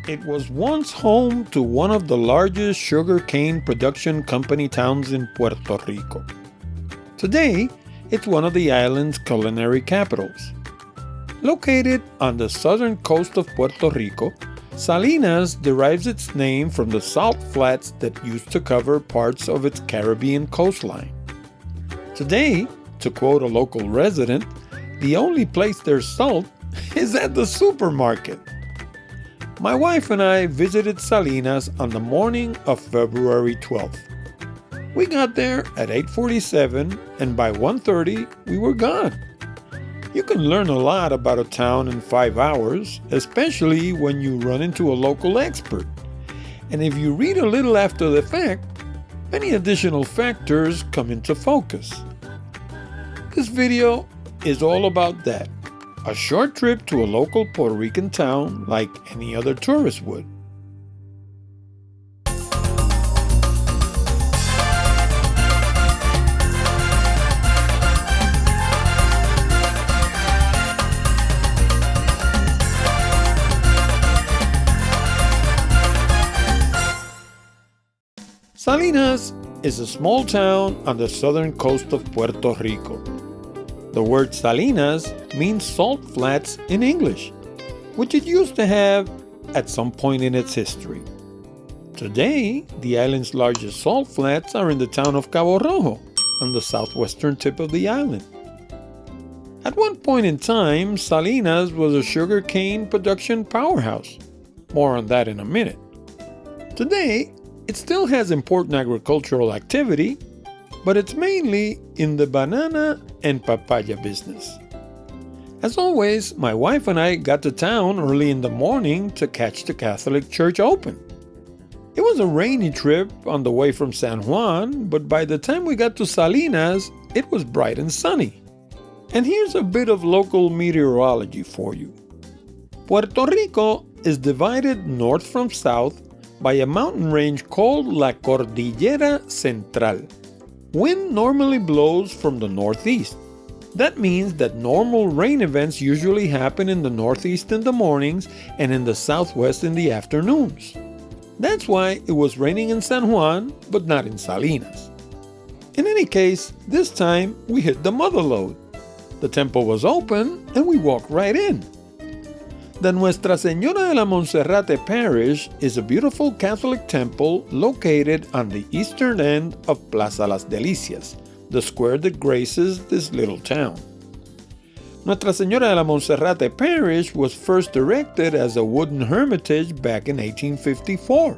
It was once home to one of the largest sugarcane production company towns in Puerto Rico. Today, it's one of the island's culinary capitals. Located on the southern coast of Puerto Rico, Salinas derives its name from the salt flats that used to cover parts of its Caribbean coastline. Today, to quote a local resident, the only place there's salt is at the supermarket. My wife and I visited Salinas on the morning of February 12th. We got there at 8:47 and by 1:30 we were gone. You can learn a lot about a town in 5 hours, especially when you run into a local expert. And if you read a little after the fact, many additional factors come into focus. This video is all about that. A short trip to a local Puerto Rican town like any other tourist would. Salinas is a small town on the southern coast of Puerto Rico. The word Salinas means salt flats in English, which it used to have at some point in its history. Today, the island's largest salt flats are in the town of Cabo Rojo, on the southwestern tip of the island. At one point in time, Salinas was a sugarcane production powerhouse. More on that in a minute. Today, it still has important agricultural activity, but it's mainly in the banana and papaya business. As always, my wife and I got to town early in the morning to catch the Catholic Church open. It was a rainy trip on the way from San Juan, but by the time we got to Salinas, it was bright and sunny. And here's a bit of local meteorology for you. Puerto Rico is divided north from south by a mountain range called La Cordillera Central. Wind normally blows from the northeast. That means that normal rain events usually happen in the northeast in the mornings and in the southwest in the afternoons. That's why it was raining in San Juan, but not in Salinas. In any case, this time we hit the mother lode. The temple was open and we walked right in. The Nuestra Señora de la Monserrate Parish is a beautiful Catholic temple located on the eastern end of Plaza Las Delicias, the square that graces this little town. Nuestra Señora de la Monserrate Parish was first erected as a wooden hermitage back in 1854.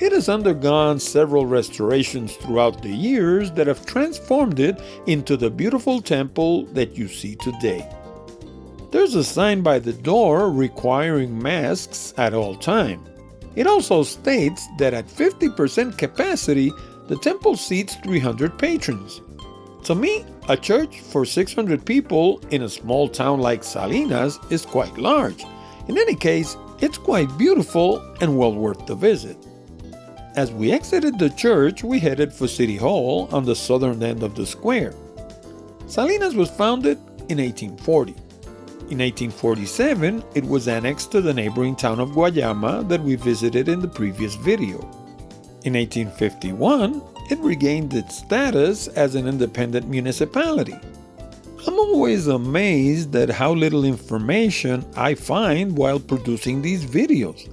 It has undergone several restorations throughout the years that have transformed it into the beautiful temple that you see today. There's a sign by the door requiring masks at all times. It also states that at 50% capacity, the temple seats 300 patrons. To me, a church for 600 people in a small town like Salinas is quite large. In any case, it's quite beautiful and well worth the visit. As we exited the church, we headed for City Hall on the southern end of the square. Salinas was founded in 1840. In 1847, it was annexed to the neighboring town of Guayama that we visited in the previous video. In 1851, it regained its status as an independent municipality. I'm always amazed at how little information I find while producing these videos.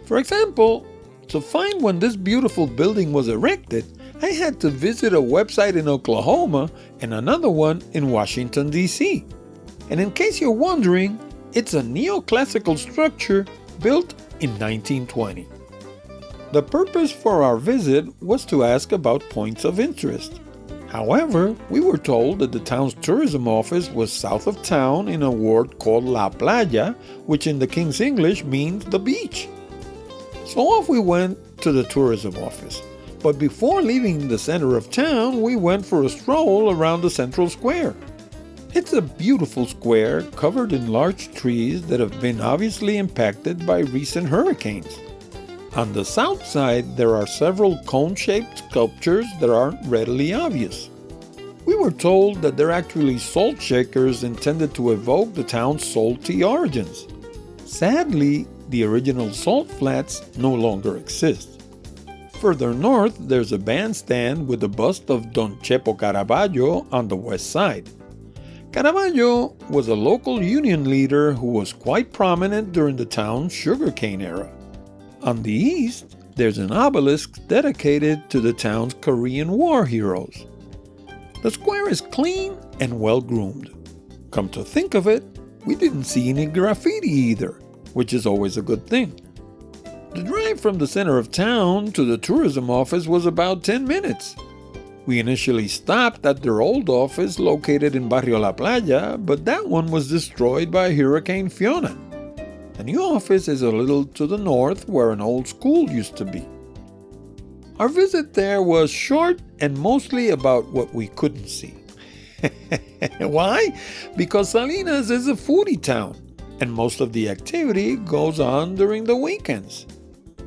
For example, to find when this beautiful building was erected, I had to visit a website in Oklahoma and another one in Washington, D.C. And in case you're wondering, it's a neoclassical structure built in 1920. The purpose for our visit was to ask about points of interest. However, we were told that the town's tourism office was south of town in a ward called La Playa, which in the King's English means the beach. So off we went to the tourism office. But before leaving the center of town, we went for a stroll around the central square. It's a beautiful square covered in large trees that have been obviously impacted by recent hurricanes. On the south side, there are several cone-shaped sculptures that aren't readily obvious. We were told that they're actually salt shakers intended to evoke the town's salty origins. Sadly, the original salt flats no longer exist. Further north, there's a bandstand with the bust of Don Chepo Caravaggio on the west side. Caravaggio was a local union leader who was quite prominent during the town's sugarcane era. On the east, there's an obelisk dedicated to the town's Korean War heroes. The square is clean and well-groomed. Come to think of it, we didn't see any graffiti either, which is always a good thing. The drive from the center of town to the tourism office was about 10 minutes. We initially stopped at their old office located in Barrio La Playa, but that one was destroyed by Hurricane Fiona. The new office is a little to the north where an old school used to be. Our visit there was short and mostly about what we couldn't see. Why? Because Salinas is a foodie town, and most of the activity goes on during the weekends.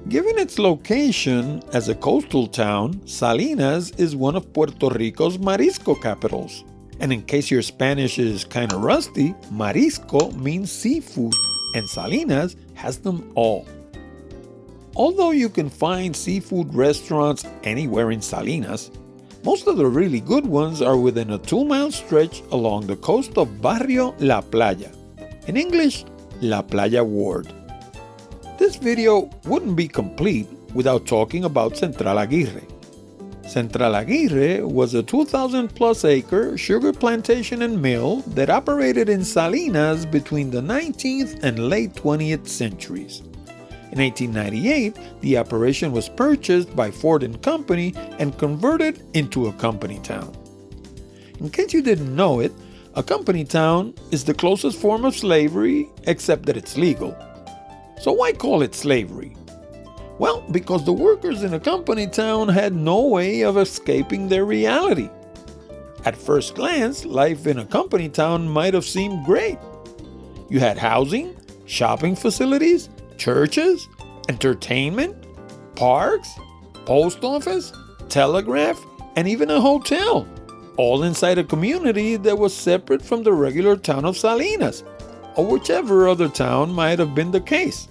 Given its location as a coastal town, Salinas is one of Puerto Rico's marisco capitals. And in case your Spanish is kind of rusty, marisco means seafood, and Salinas has them all. Although you can find seafood restaurants anywhere in Salinas, most of the really good ones are within a 2-mile stretch along the coast of Barrio La Playa. In English, La Playa Ward. This video wouldn't be complete without talking about Central Aguirre. Central Aguirre was a 2,000-plus acre sugar plantation and mill that operated in Salinas between the 19th and late 20th centuries. In 1898, the operation was purchased by Ford & Company and converted into a company town. In case you didn't know it, a company town is the closest form of slavery, except that it's legal. So why call it slavery? Well, because the workers in a company town had no way of escaping their reality. At first glance, life in a company town might have seemed great. You had housing, shopping facilities, churches, entertainment, parks, post office, telegraph, and even a hotel, all inside a community that was separate from the regular town of Salinas, or whichever other town might have been the case.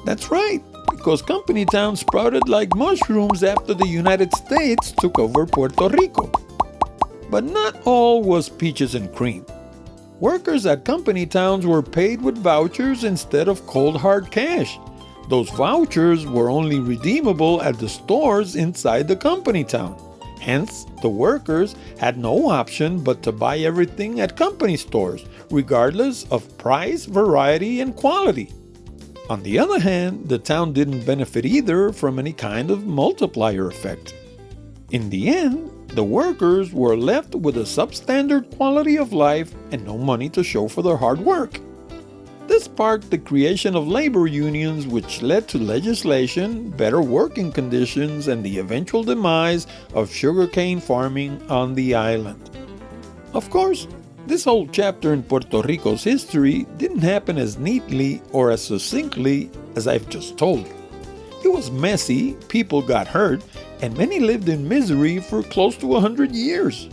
That's right, because company towns sprouted like mushrooms after the United States took over Puerto Rico. But not all was peaches and cream. Workers at company towns were paid with vouchers instead of cold hard cash. Those vouchers were only redeemable at the stores inside the company town. Hence, the workers had no option but to buy everything at company stores, regardless of price, variety, and quality. On the other hand, the town didn't benefit either from any kind of multiplier effect. In the end, the workers were left with a substandard quality of life and no money to show for their hard work. This sparked the creation of labor unions, which led to legislation, better working conditions, and the eventual demise of sugarcane farming on the island. Of course, this whole chapter in Puerto Rico's history didn't happen as neatly or as succinctly as I've just told you. It was messy, people got hurt, and many lived in misery for close to 100 years.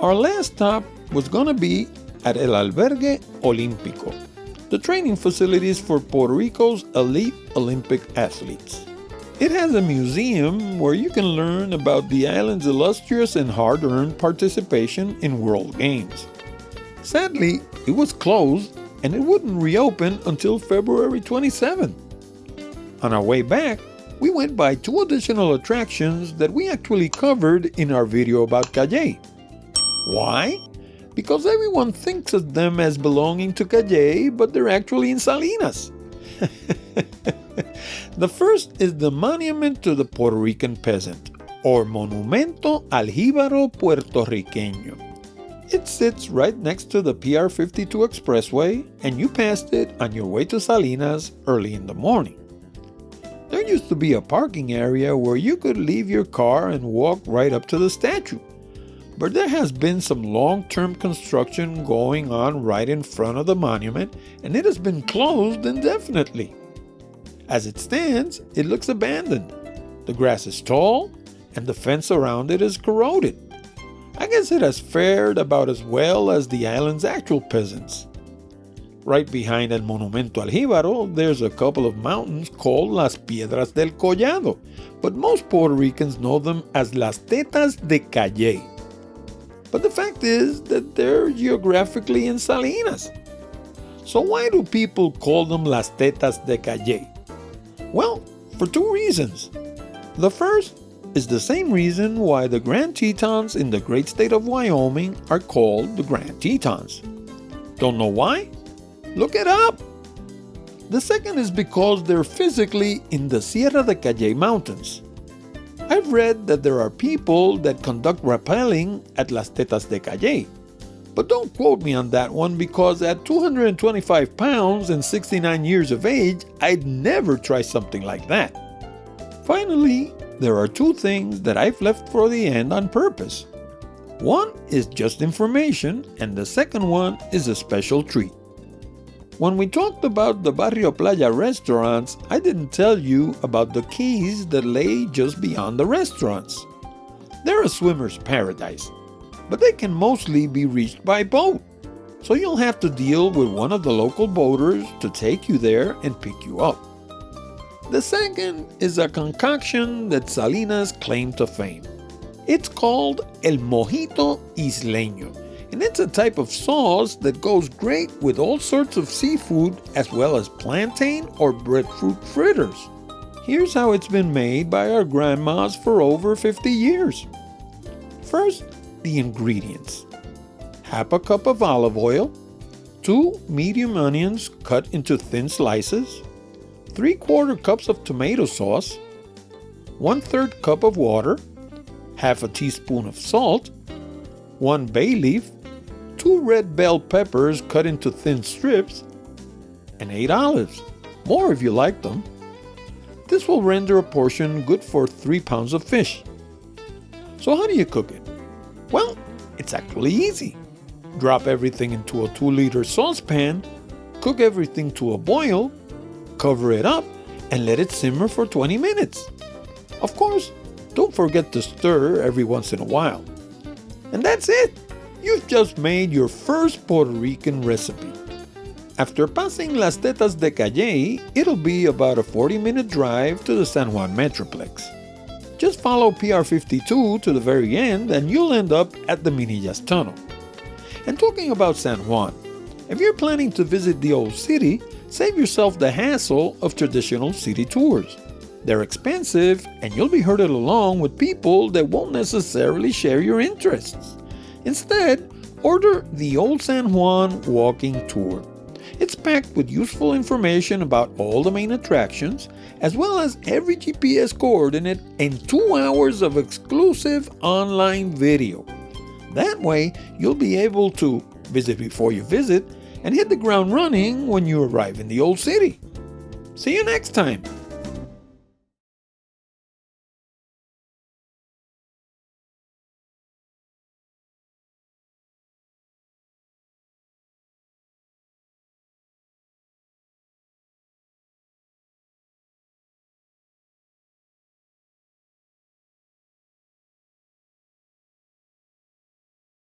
Our last stop was going to be at El Albergue Olímpico, the training facilities for Puerto Rico's elite Olympic athletes. It has a museum where you can learn about the island's illustrious and hard-earned participation in World Games. Sadly, it was closed and it wouldn't reopen until February 27th. On our way back, we went by 2 additional attractions that we actually covered in our video about Cayey. Why? Because everyone thinks of them as belonging to Cayey, but they're actually in Salinas. The first is the monument to the Puerto Rican peasant, or Monumento al Jíbaro Puertorriqueño. It sits right next to the PR 52 expressway, and you passed it on your way to Salinas early in the morning. There used to be a parking area where you could leave your car and walk right up to the statue. But there has been some long-term construction going on right in front of the monument, and it has been closed indefinitely. As it stands, it looks abandoned. The grass is tall, and the fence around it is corroded. I guess it has fared about as well as the island's actual peasants. Right behind El Monumento al Jíbaro, there's a couple of mountains called Las Piedras del Collado, but most Puerto Ricans know them as Las Tetas de Cayey. But the fact is that they're geographically in Salinas. So why do people call them Las Tetas de Cayey? Well, for two reasons. The first is the same reason why the Grand Tetons in the great state of Wyoming are called the Grand Tetons. Don't know why? Look it up! The second is because they're physically in the Sierra de Cayey Mountains. I've read that there are people that conduct rappelling at Las Tetas de Cayey. But don't quote me on that one because at 225 pounds and 69 years of age, I'd never try something like that. Finally, there are two things that I've left for the end on purpose. One is just information, and the second one is a special treat. When we talked about the Barrio La Playa restaurants, I didn't tell you about the keys that lay just beyond the restaurants. They're a swimmer's paradise, but they can mostly be reached by boat. So you'll have to deal with one of the local boaters to take you there and pick you up. The second is a concoction that Salinas claim to fame. It's called el Mojito Isleño, and it's a type of sauce that goes great with all sorts of seafood as well as plantain or breadfruit fritters. Here's how it's been made by our grandmas for over 50 years. First, the ingredients. Half a cup of olive oil, 2 medium onions cut into thin slices, 3/4 cups of tomato sauce, 1/3 cup of water, half a teaspoon of salt, 1 bay leaf, 2 red bell peppers cut into thin strips, and 8 olives, more if you like them. This will render a portion good for 3 pounds of fish. So how do you cook it? Well, it's actually easy. Drop everything into a 2-liter saucepan, cook everything to a boil, cover it up, and let it simmer for 20 minutes. Of course, don't forget to stir every once in a while. And that's it! You've just made your first Puerto Rican recipe. After passing Las Tetas de Cayey, it'll be about a 40-minute drive to the San Juan Metroplex. Just follow PR 52 to the very end and you'll end up at the Minillas Tunnel. And talking about San Juan, if you're planning to visit the old city, save yourself the hassle of traditional city tours. They're expensive and you'll be herded along with people that won't necessarily share your interests. Instead, order the Old San Juan Walking Tour. It's packed with useful information about all the main attractions, as well as every GPS coordinate and 2 hours of exclusive online video. That way, you'll be able to visit before you visit and hit the ground running when you arrive in the old city. See you next time!